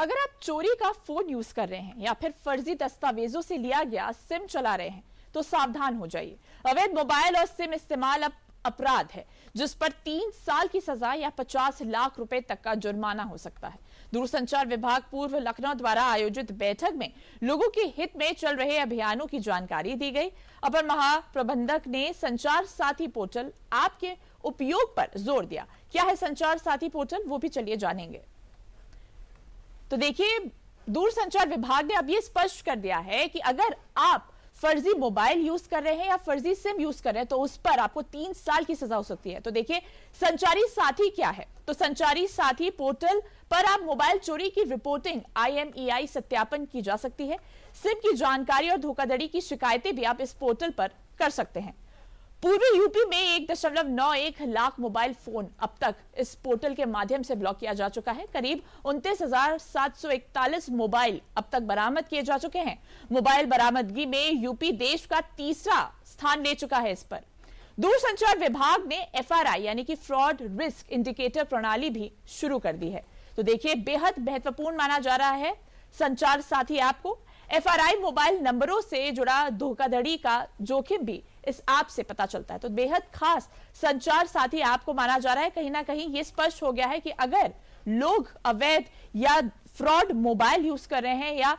अगर आप चोरी का फोन यूज कर रहे हैं या फिर फर्जी दस्तावेजों से लिया गया सिम चला रहे हैं तो सावधान हो जाइए। अवैध मोबाइल और सिम इस्तेमाल अब अपराध है जिस पर 3 साल की सजा या 50 लाख रुपए तक का जुर्माना हो सकता है। दूरसंचार विभाग पूर्व लखनऊ द्वारा आयोजित बैठक में लोगों के हित में चल रहे अभियानों की जानकारी दी गई। अपर महाप्रबंधक ने संचार साथी पोर्टल ऐप के उपयोग पर जोर दिया। क्या है संचार साथी पोर्टल, वो भी चलिए जानेंगे। तो देखिए, दूरसंचार विभाग ने अब ये स्पष्ट कर दिया है कि अगर आप फर्जी मोबाइल यूज कर रहे हैं या फर्जी सिम यूज कर रहे हैं तो उस पर आपको 3 साल की सजा हो सकती है। तो देखिए, संचारी साथी क्या है, तो संचारी साथी पोर्टल पर आप मोबाइल चोरी की रिपोर्टिंग IMEI सत्यापन की जा सकती है। सिम की जानकारी और धोखाधड़ी की शिकायतें भी आप इस पोर्टल पर कर सकते हैं। पूर्वी यूपी में 1.91 लाख मोबाइल फोन अब तक इस पोर्टल के माध्यम से ब्लॉक किया जा चुका है। करीब 29,741 मोबाइल अब तक बरामद किए जा चुके हैं। मोबाइल बरामदगी में यूपी देश का तीसरा स्थान ले चुका है। इस पर दूरसंचार विभाग ने FRI यानी कि फ्रॉड रिस्क इंडिकेटर प्रणाली भी शुरू कर दी है। तो देखिए, बेहद महत्वपूर्ण माना जा रहा है संचार साथी ऐप को। FRI मोबाइल नंबरों से जुड़ा धोखाधड़ी का जोखिम भी इस ऐप से पता चलता है। तो बेहद खास संचार साथी ऐप को माना जा रहा है। कहीं ना कहीं ये स्पष्ट हो गया है कि अगर लोग अवैध या फ्रॉड मोबाइल यूज कर रहे हैं या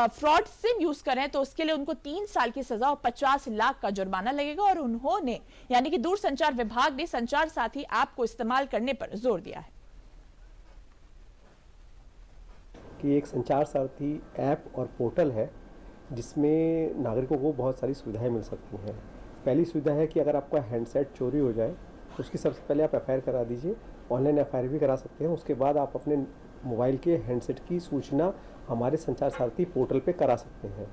फ्रॉड सिम यूज कर रहे हैं तो उसके लिए उनको 3 साल की सजा और 50 लाख का जुर्माना लगेगा। और उन्होंने यानी कि दूरसंचार विभाग ने संचार साथी ऐप को इस्तेमाल करने पर जोर दिया है कि एक संचार साथी ऐप और पोर्टल है जिसमें नागरिकों को बहुत सारी सुविधाएं मिल सकती हैं। पहली सुविधा है कि अगर आपका हैंडसेट चोरी हो जाए तो उसकी सबसे पहले आप FIR करा दीजिए। ऑनलाइन FIR भी करा सकते हैं। उसके बाद आप अपने मोबाइल के हैंडसेट की सूचना हमारे संचार साथी पोर्टल पे करा सकते हैं,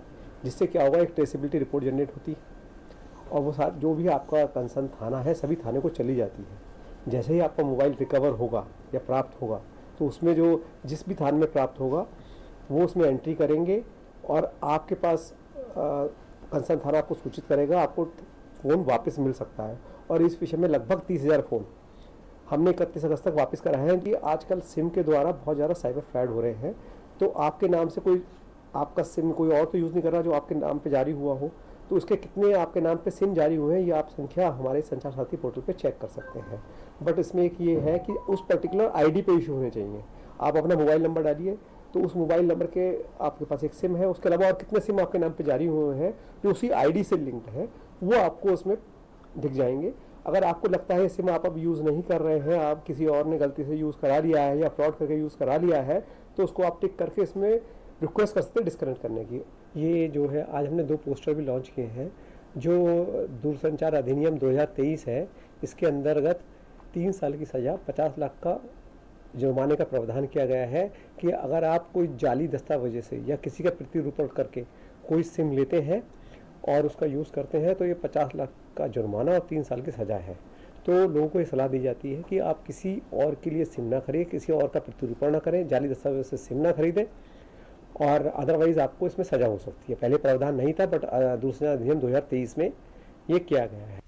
जिससे क्या होगा, एक ट्रेसिबिलिटी रिपोर्ट जनरेट होती है और वो साथ जो भी आपका कंसर्न थाना है सभी थाने को चली जाती है। जैसे ही आपका मोबाइल रिकवर होगा या प्राप्त होगा तो उसमें जो जिस भी थाने में प्राप्त होगा वो उसमें एंट्री करेंगे और आपके पास कंसर्न थाना आपको सूचित करेगा, आपको फ़ोन वापस मिल सकता है। और इस विषय में लगभग 30,000 फ़ोन हमने 31 अगस्त तक वापस कराए हैं। कि आजकल सिम के द्वारा बहुत ज़्यादा साइबर फ्रॉड हो रहे हैं। तो आपके नाम से कोई आपका सिम कोई और तो यूज़ नहीं कर रहा जो आपके नाम पे जारी हुआ हो, तो उसके कितने आपके नाम पे सिम जारी हुए हैं ये आप संख्या हमारे संचार साथी पोर्टल पे चेक कर सकते हैं। बट इसमें एक ये है कि उस पर्टिकुलर ID पे इशू होने चाहिए। आप अपना मोबाइल नंबर डालिए तो उस मोबाइल नंबर के आपके पास एक सिम है, उसके अलावा और कितने सिम आपके नाम पे जारी हुए हैं जो उसी ID से लिंक्ड है वो आपको उसमें दिख जाएंगे। अगर आपको लगता है सिम आप अब यूज़ नहीं कर रहे हैं, आप किसी और ने गलती से यूज़ करा लिया है या फ्रॉड करके यूज़ करा लिया है, तो उसको आप टिक करके इसमें रिक्वेस्ट कर सकते हैं डिस्कनेक्ट करने की। ये जो है आज हमने 2 पोस्टर भी लॉन्च किए हैं। जो दूरसंचार अधिनियम 2023 है, इसके अंतर्गत 3 साल की सज़ा 50 लाख का जुर्माने का प्रावधान किया गया है कि अगर आप कोई जाली दस्तावेज से या किसी का प्रतिरूपण करके कोई सिम लेते हैं और उसका यूज़ करते हैं तो ये 50 लाख का जुर्माना और 3 साल की सज़ा है। तो लोगों को ये सलाह दी जाती है कि आप किसी और के लिए सिम ना खरीदें, किसी और का प्रतिरूपण ना करें, जाली दस्तावेज से सिम ना खरीदें और अदरवाइज़ आपको इसमें सज़ा हो सकती है। पहले प्रावधान नहीं था बट दूरसंचार अधिनियम 2023 में ये किया गया है।